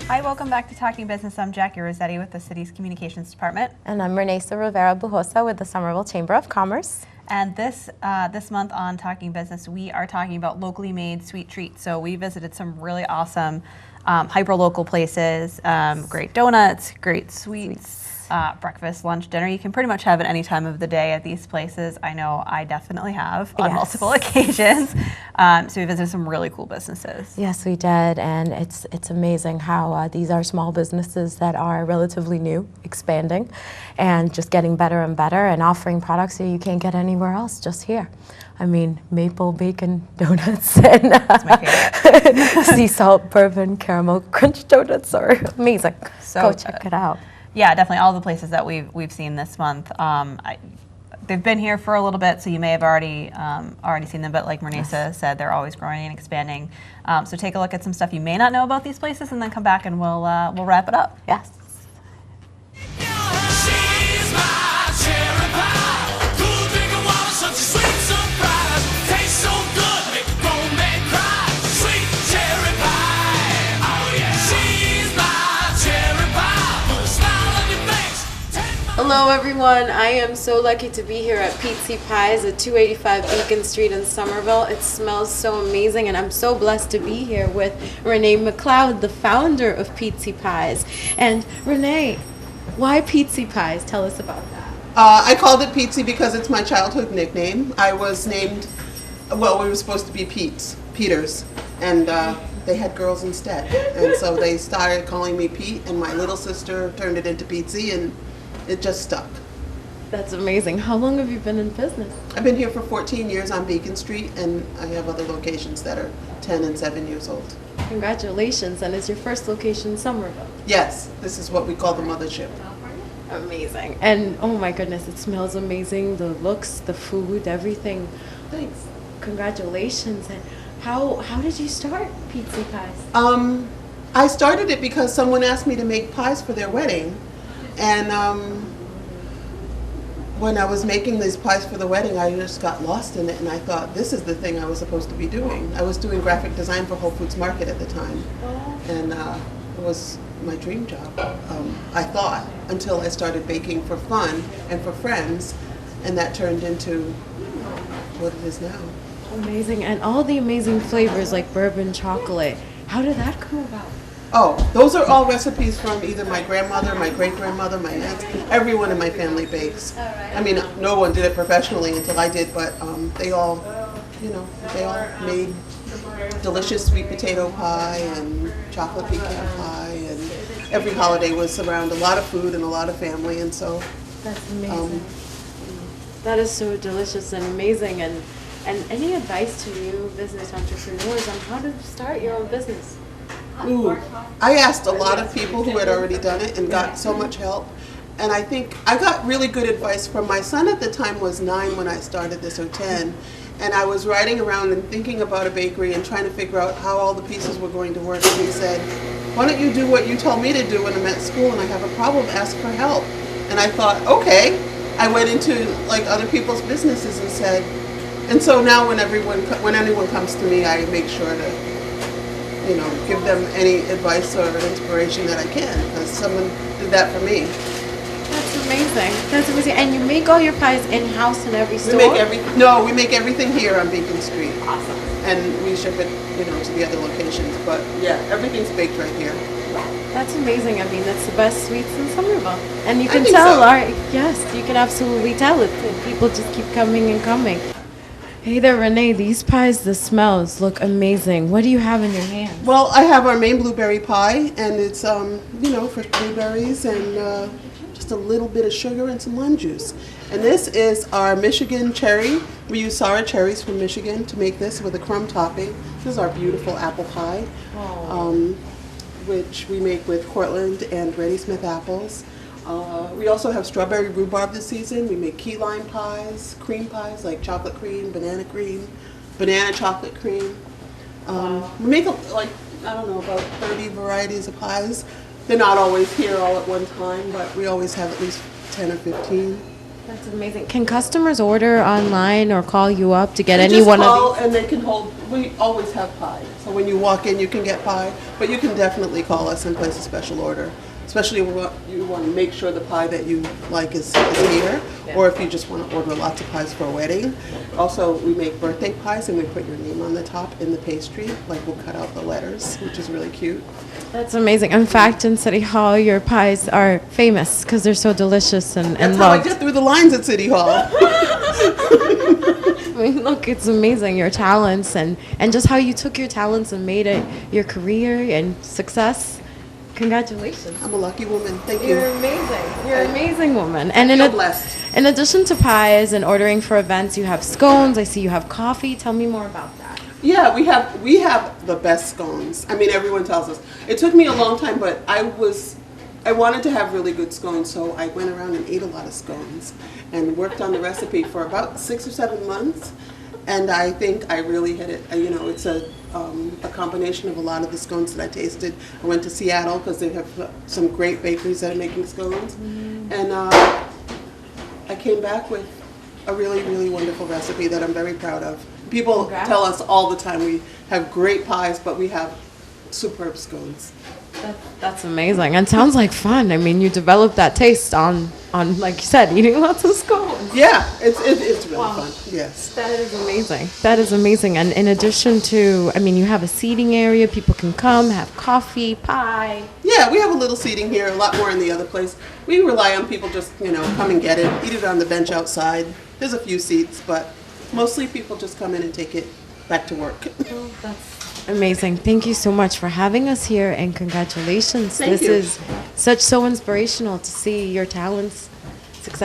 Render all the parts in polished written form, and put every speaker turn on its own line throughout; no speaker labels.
Hi, welcome back to Talking Business. I'm Jackie Rossetti with the city's communications department.
And I'm Renesa Rivera Bujosa with the Somerville Chamber of Commerce.
And this month on Talking Business, we are talking about locally made sweet treats. So we visited some really awesome hyper-local places, great donuts, great sweets. Breakfast, lunch, dinner. You can pretty much have it any time of the day at these places. I know I definitely have on multiple occasions. So we visited some really cool businesses.
Yes, we did, and it's amazing how these are small businesses that are relatively new, expanding, and just getting better and better, and offering products that you can't get anywhere else, just here. I mean, maple bacon donuts and
That's my favorite.
sea salt bourbon caramel crunch donuts are amazing.
So
go check it out.
Yeah, definitely. All the places that we've seen this month, they've been here for a little bit, so you may have already seen them. But like Renesa said, they're always growing and expanding. So take a look at some stuff you may not know about these places, and then come back and we'll wrap it up.
Yes. Hello everyone, I am so lucky to be here at Petsi Pies at 285 Beacon Street in Somerville. It smells so amazing, and I'm so blessed to be here with Renee McLeod, the founder of Petsi Pies. And Renee, why Petsi Pies? Tell us about that.
I called it Petsi because it's my childhood nickname. I was named, well, we were supposed to be Peters, and they had girls instead. And so they started calling me Pete, and my little sister turned it into Petsi, and it just stuck.
That's amazing. How long have you been in business?
I've been here for 14 years on Beacon Street, and I have other locations that are 10 and 7 years old.
Congratulations, and is your first location Somerville?
Yes, this is what we call the mothership.
Amazing. And oh my goodness, it smells amazing. The looks, the food, everything.
Thanks.
Congratulations. And how did you start Petsi Pies?
I started it because someone asked me to make pies for their wedding. And when I was making these pies for the wedding, I just got lost in it, and I thought, this is the thing I was supposed to be doing. I was doing graphic design for Whole Foods Market at the time, and it was my dream job, I thought, until I started baking for fun and for friends, and that turned into what it is now.
Amazing. And all the amazing flavors like bourbon chocolate. How did that come about?
Oh, those are all recipes from either my grandmother, my great-grandmother, my aunts. Everyone in my family bakes. I mean, no one did it professionally until I did, but they all made delicious sweet potato pie and chocolate pecan pie, and every holiday was around a lot of food and a lot of family, and so.
That's amazing. That is so delicious and amazing. And any advice to new business entrepreneurs on how to start your own business?
Ooh, I asked a lot of people who had already done it and got so much help. And I think I got really good advice from my son. At the time was 9 when I started this, or 10. And I was riding around and thinking about a bakery and trying to figure out how all the pieces were going to work. And he said, why don't you do what you told me to do when I'm at school and I have a problem, ask for help. And I thought, okay. I went into like other people's businesses and said, and so now when anyone comes to me, I make sure to give them any advice or inspiration that I can, because someone did that for me.
That's amazing. That's amazing. And you make all your pies in-house in every store?
We make everything here on Beacon Street.
Awesome.
And we ship it, to the other locations. But yeah, everything's baked right here.
That's amazing. I mean, that's the best sweets in Somerville. And you can yes, you can absolutely tell it. People just keep coming and coming. Hey there, Renee. These pies, the smells look amazing. What do you have in your hand?
Well, I have our main blueberry pie, and it's, fresh blueberries and just a little bit of sugar and some lime juice. And this is our Michigan cherry. We use sour cherries from Michigan to make this with a crumb topping. This is our beautiful apple pie, which we make with Cortland and Granny Smith apples. We also have strawberry rhubarb this season. We make key lime pies, cream pies like chocolate cream, banana chocolate cream. We make about 30 varieties of pies. They're not always here all at one time, but we always have at least 10 or 15.
That's amazing. Can customers order online or call you up to get
They
any
just
one
call
of these?
and they can hold. We always have pie, so when you walk in, you can get pie. But you can definitely call us and place a special order, especially if you want to make sure the pie that you like is here, or if you just want to order lots of pies for a wedding. Also, we make birthday pies and we put your name on the top in the pastry. Like we'll cut out the letters, which is really cute.
That's amazing. In fact, in City Hall, your pies are famous because they're so delicious and
That's how I
loved.
get through the lines at City Hall.
I mean, look, it's amazing, your talents and just how you took your talents and made it your career and success. Congratulations.
I'm a lucky woman. Thank you.
You're amazing. You're an amazing woman.
I
And
feel blessed.
in addition to pies and ordering for events, you have scones. I see you have coffee. Tell me more about that.
Yeah, we have the best scones. I mean, everyone tells us. It took me a long time, but I wanted to have really good scones, so I went around and ate a lot of scones and worked on the recipe for about 6 or 7 months. And I think I really hit it. You know, it's a combination of a lot of the scones that I tasted. I went to Seattle because they have some great bakeries that are making scones. And I came back with a really, really wonderful recipe that I'm very proud of. People tell us all the time we have great pies, but we have superb scones.
That's amazing. And sounds like fun. I mean, you developed that taste on like you said, eating lots of scones.
Yeah, it's really fun. Yes.
That is amazing. That is amazing. And in addition to, I mean, you have a seating area. People can come, have coffee, pie.
Yeah, we have a little seating here, a lot more in the other place. We rely on people just, come and get it, eat it on the bench outside. There's a few seats, but mostly people just come in and take it back to work.
That's amazing. Thank you so much for having us here, and congratulations.
Thank
This
you.
is so inspirational to see your talents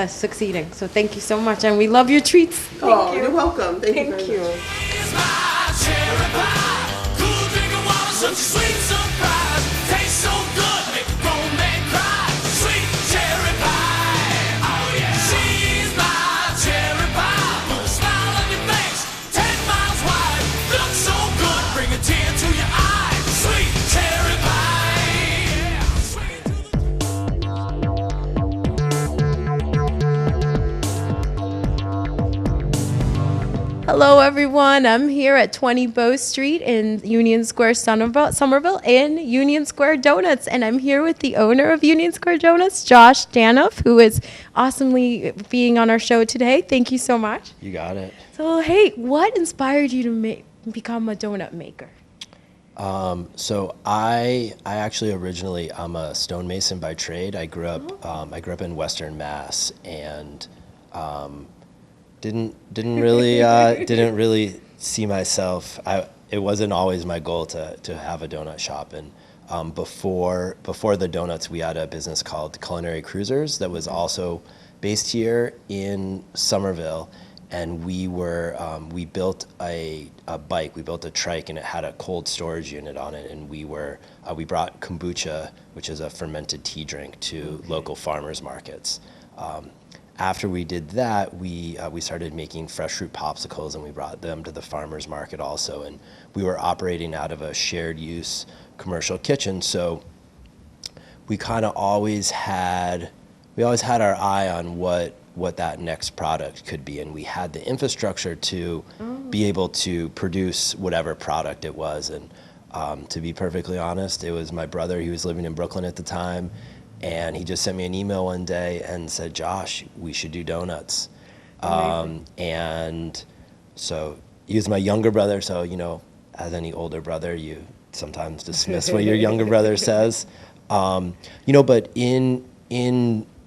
succeeding. So thank you so much, and we love your treats.
Oh, you're welcome. Thank you very
Thank you.
much.
It's my cherry pie. Cool drink of water, such a sweet surprise. Tastes so good, make a grown man cry. Sweet cherry pie. Oh yeah. She's my cherry pie. Put a smile on your face, 10 miles wide. Looks so good, bring a tear to your eye. Sweet cherry pie. Yeah. Sweet to the
Hello, everyone. I'm here at 20 Bow Street in Union Square, Somerville, in Union Square Donuts. And I'm here with the owner of Union Square Donuts, Josh Danoff, who is awesomely being on our show today. Thank you so much.
You got it.
So, hey, what inspired you to become a donut maker?
So I actually originally I'm a stonemason by trade. I grew up in Western Mass and didn't really see myself. It wasn't always my goal to have a donut shop. And before the donuts, we had a business called Culinary Cruisers that was also based here in Somerville. And we built a bike, we built a trike, and it had a cold storage unit on it. And we brought kombucha, which is a fermented tea drink, to local farmers markets. After we did that, we started making fresh fruit popsicles, and we brought them to the farmers market also. And we were operating out of a shared use commercial kitchen, so we kind of always had our eye on what that next product could be, and we had the infrastructure to be able to produce whatever product it was. And to be perfectly honest, it was my brother. He was living in Brooklyn at the time, and he just sent me an email one day and said, "Josh, we should do donuts." And so he was my younger brother, so as any older brother, you sometimes dismiss what your younger brother says. But in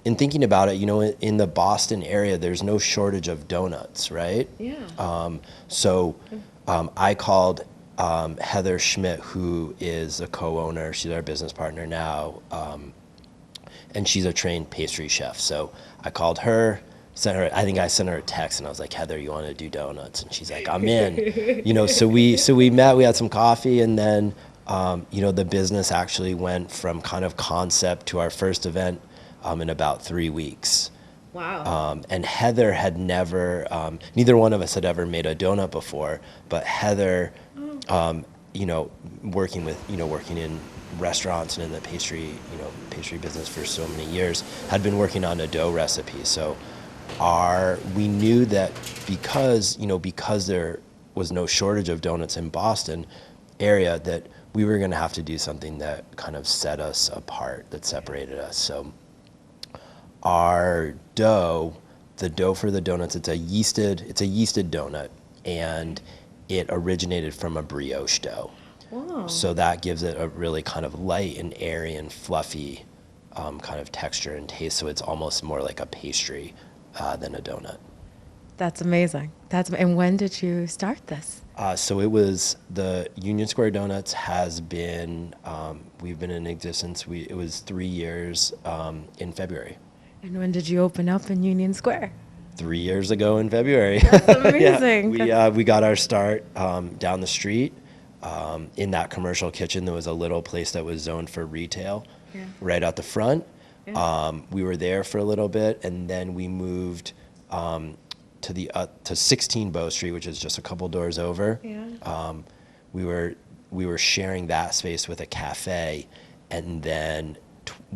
thinking about it, in the Boston area, there's no shortage of donuts, right?
Yeah.
I called Heather Schmidt, who is a co-owner. She's our business partner now, and she's a trained pastry chef. So I called her, I think I sent her a text, and I was like, "Heather, you want to do donuts?" And she's like, "I'm in." So we met, we had some coffee, and then the business actually went from kind of concept to our first event in about 3 weeks.
Wow.
And Heather had never, neither one of us had ever made a donut before, but Heather, working in restaurants and in the pastry business for so many years, had been working on a dough recipe. So we knew that because there was no shortage of donuts in Boston area, that we were going to have to do something that kind of set us apart, that separated us. So our dough, the dough for the donuts, it's a yeasted donut, and it originated from a brioche dough.
Wow.
So that gives it a really kind of light and airy and fluffy kind of texture and taste. So it's almost more like a pastry than a donut.
That's amazing. And when did you start this?
So it was the Union Square Donuts has been, we've been in existence. It was 3 years in February.
And when did you open up in Union Square?
3 years ago in February.
That's amazing.
We got our start down the street. In that commercial kitchen, there was a little place that was zoned for retail right out the front. We were there for a little bit, and then we moved to 16 Bow Street, which is just a couple doors over. We were sharing that space with a cafe, and then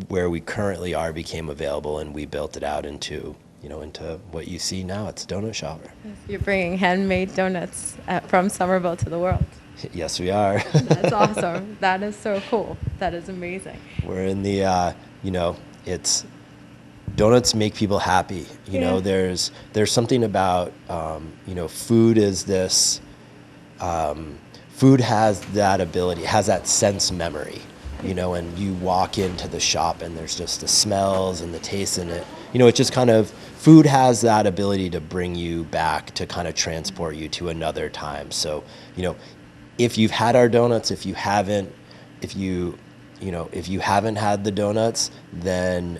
where we currently are became available, and we built it out into what you see now. It's a donut shopper.
You're bringing handmade donuts from Somerville to the world.
Yes, we are.
That's awesome. That is so cool. That is amazing.
We're in the, it's donuts make people happy. There's something about, food is this, food has that ability, has that sense memory, and you walk into the shop and there's just the smells and the taste in it. It's just kind of, food has that ability to bring you back, to kind of transport you to another time. So, if you've had our donuts, if you haven't had the donuts, then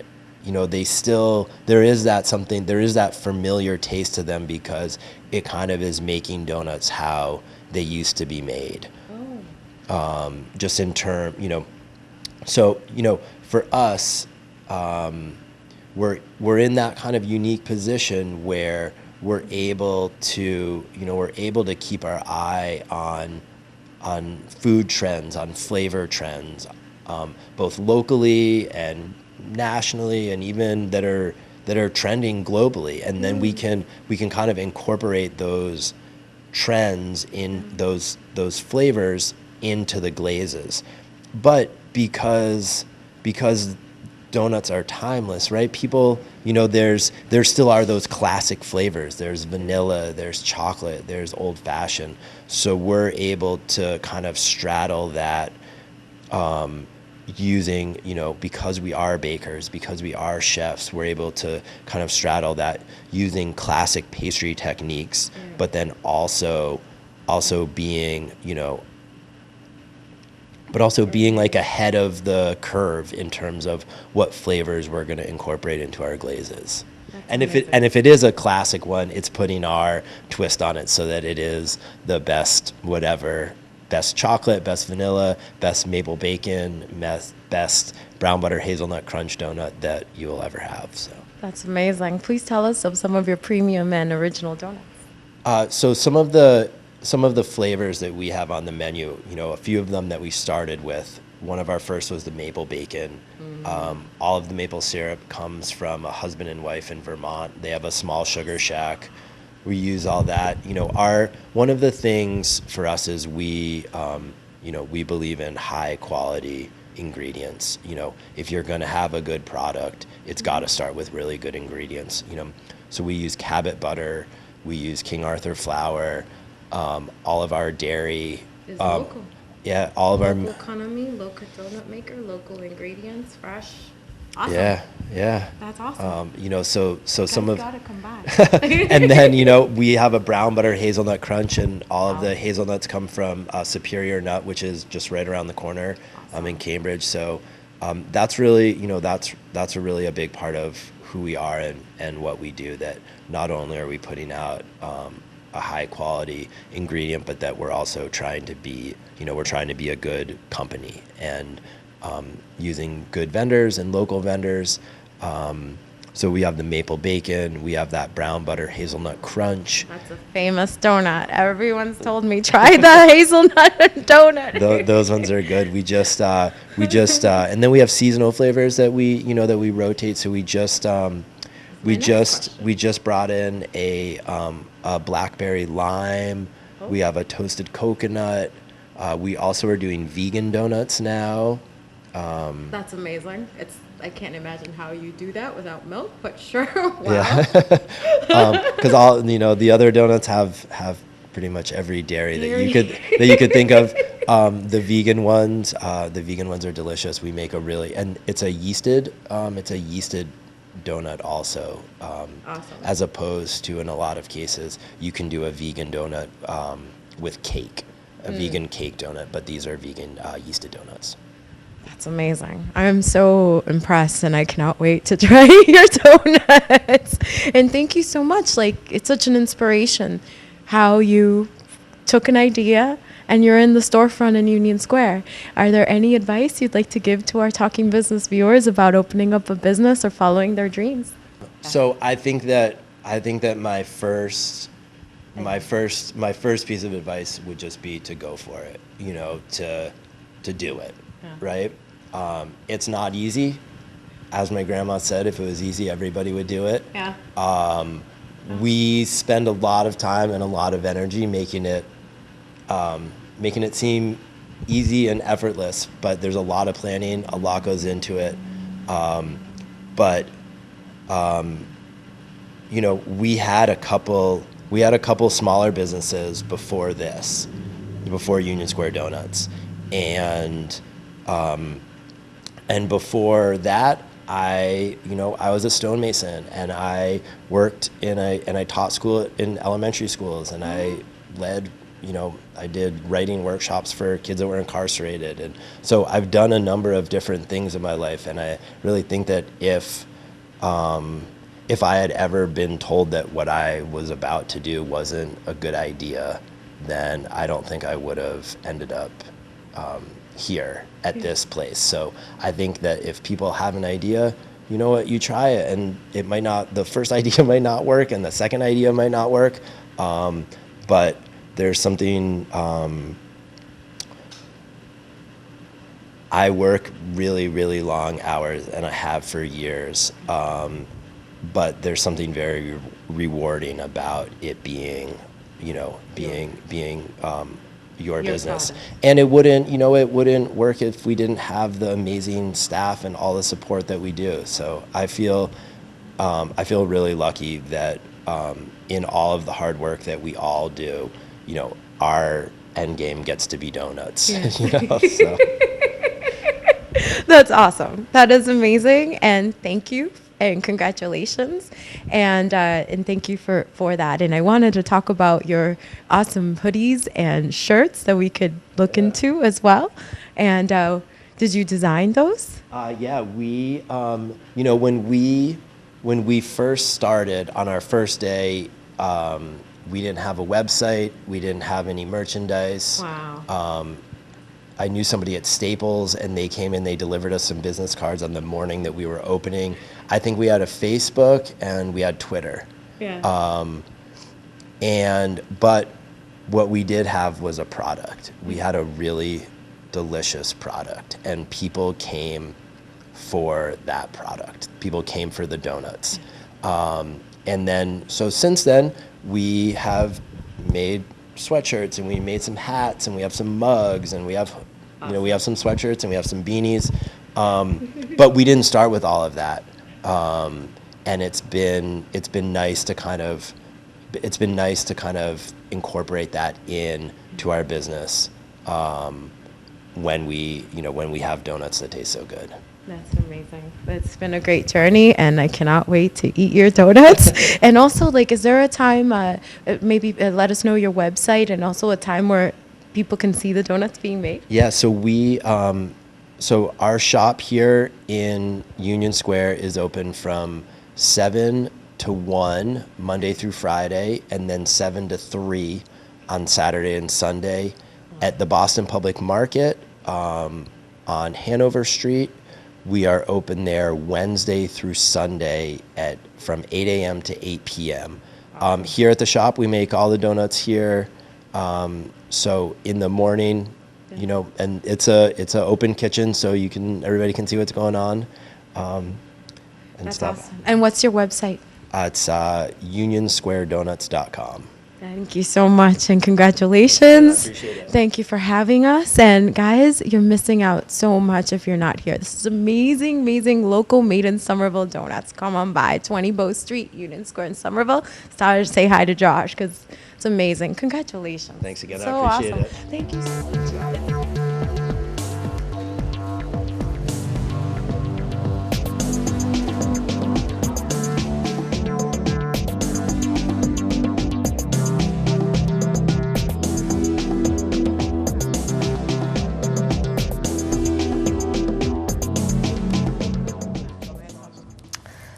there is that familiar taste to them, because it kind of is making donuts how they used to be made. Just in term, so for us, we're in that kind of unique position where we're able to keep our eye on food trends, on flavor trends, both locally and nationally, and even that are trending globally. And then we can kind of incorporate those trends in those flavors into the glazes. But because donuts are timeless, right? People, there still are those classic flavors. There's vanilla, there's chocolate, there's old fashioned. So we're able to kind of straddle that, using, because we are bakers, because we are chefs, we're able to kind of straddle that using classic pastry techniques, but then also being, like ahead of the curve in terms of what flavors we're going to incorporate into our glazes. And if it is a classic one, it's putting our twist on it so that it is the best chocolate, best vanilla, best maple bacon, best brown butter hazelnut crunch donut that you will ever have. So
that's amazing. Please tell us of some of your premium and original donuts.
So some of the flavors that we have on the menu, a few of them that we started with. One of our first was the maple bacon. All of the maple syrup comes from a husband and wife in Vermont. They have a small sugar shack. We use all that. One of the things for us is we believe in high quality ingredients. If you're going to have a good product, it's got to start with really good ingredients. So we use Cabot butter, we use King Arthur flour. All of our dairy
is local.
Yeah, all of our
local economy, local donut maker, local ingredients, fresh. Awesome.
Yeah.
That's awesome.
So some of
gotta come back.
and then we have a brown butter hazelnut crunch, and all of the hazelnuts come from Superior Nut, which is just right around the corner, in Cambridge. So that's really that's really a big part of who we are and what we do. That not only are we putting out a high quality ingredient, but that we're also trying to be a good company, and using good vendors and local vendors. So we have the maple bacon, we have that brown butter hazelnut crunch.
That's a famous donut. Everyone's told me try the hazelnut donut.
Those ones are good. We just and then we have seasonal flavors that we rotate. So we just We just brought in a blackberry lime. We have a toasted coconut. We also are doing vegan donuts now.
That's amazing. I can't imagine how you do that without milk, but sure. Wow.
Yeah. Because the other donuts have pretty much every dairy that you could think of. The vegan ones are delicious. We make and it's a yeasted donut also.
Awesome.
As opposed to, in a lot of cases, you can do a vegan donut with cake, a vegan cake donut, but these are vegan yeasted donuts.
That's amazing. I'm so impressed, and I cannot wait to try your donuts. And thank you so much. Like, it's such an inspiration how you took an idea and you're in the storefront in Union Square. Are there any advice you'd like to give to our Talking Business viewers about opening up a business or following their dreams?
So I think that my first piece of advice would just be to go for it. To do it. Right? It's not easy. As my grandma said, if it was easy, everybody would do it.
Yeah.
We spend a lot of time and a lot of energy making it seem easy and effortless, but there's a lot of planning, a lot goes into it. We had a couple smaller businesses before Union Square Donuts, and before that, I was a stonemason, and I worked and I taught school in elementary schools, and I led, I did writing workshops for kids that were incarcerated. And so I've done a number of different things in my life, and I really think that if I had ever been told that what I was about to do wasn't a good idea, then I don't think I would have ended up here at this place. So I think that if people have an idea, you know what, you try it, and the first idea might not work, and the second idea might not work, but there's something, I work really, really long hours, and I have for years, but there's something very rewarding about it being your business. And it wouldn't work if we didn't have the amazing staff and all the support that we do. So I feel really lucky that in all of the hard work that we all do, our end game gets to be donuts.
Yeah.
So.
That's awesome. That is amazing, and thank you. And congratulations, and thank you for that. And I wanted to talk about your awesome hoodies and shirts that we could look into as well. And did you design those?
Yeah, we when we first started on our first day, we didn't have a website, we didn't have any merchandise.
Wow.
I knew somebody at Staples, and they came and they delivered us some business cards on the morning that we were opening. I think we had a Facebook and we had Twitter.
Yeah.
But what we did have was a product. We had a really delicious product, and people came for that product. People came for the donuts. And then, so since then, we have made sweatshirts, and we made some hats, and we have some mugs, and we have we have some sweatshirts, and we have some beanies, but we didn't start with all of that, and it's been nice to kind of incorporate that into our business when we have donuts that taste so good.
That's amazing. It's been a great journey, and I cannot wait to eat your donuts. And also, is there a time, maybe let us know your website, and also a time where people can see the donuts being made?
Yeah, so so our shop here in Union Square is open from 7 to 1, Monday through Friday, and then 7 to 3 on Saturday and Sunday at the Boston Public Market on Hanover Street. We are open there Wednesday through Sunday from 8 a.m. to 8 p.m. Here at the shop, we make all the donuts here. So in the morning, and it's an open kitchen, so everybody can see what's going on.
That's awesome. And what's your website?
It's unionsquaredonuts.com.
Thank you so much and congratulations.
I appreciate it.
Thank you for having us. And guys, you're missing out so much if you're not here. This is amazing, amazing local made in Somerville donuts. Come on by 20 Bow Street, Union Square in Somerville. Start to say hi to Josh because it's amazing. Congratulations.
Thanks again. I
So
appreciate
awesome.
it.
Thank you so much.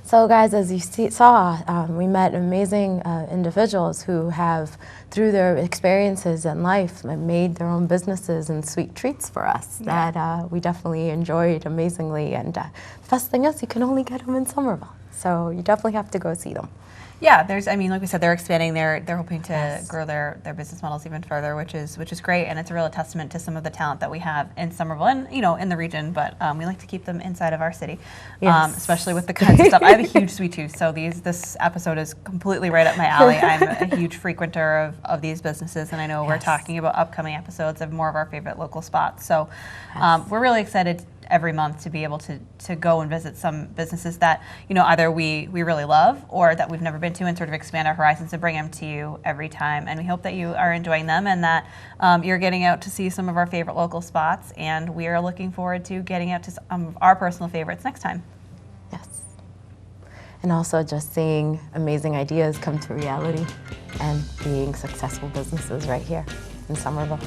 So guys, as you saw, we met amazing individuals who have, through their experiences in life, made their own businesses and sweet treats for us that we definitely enjoyed amazingly. And the best thing is you can only get them in Somerville. So you definitely have to go see them.
Yeah, there's. I mean, like we said, they're expanding. They're hoping to grow their business models even further, which is great, and it's a real testament to some of the talent that we have in Somerville and in the region. But we like to keep them inside of our city, especially with the kinds of stuff. I have a huge sweet tooth, so this episode is completely right up my alley. I'm a huge frequenter of these businesses, and I know we're talking about upcoming episodes of more of our favorite local spots. So we're really excited every month to be able to go and visit some businesses that either we really love or that we've never been to, and sort of expand our horizons and bring them to you every time. And we hope that you are enjoying them and that you're getting out to see some of our favorite local spots, and we are looking forward to getting out to some of our personal favorites next time.
Yes. And also just seeing amazing ideas come to reality and being successful businesses right here in Somerville.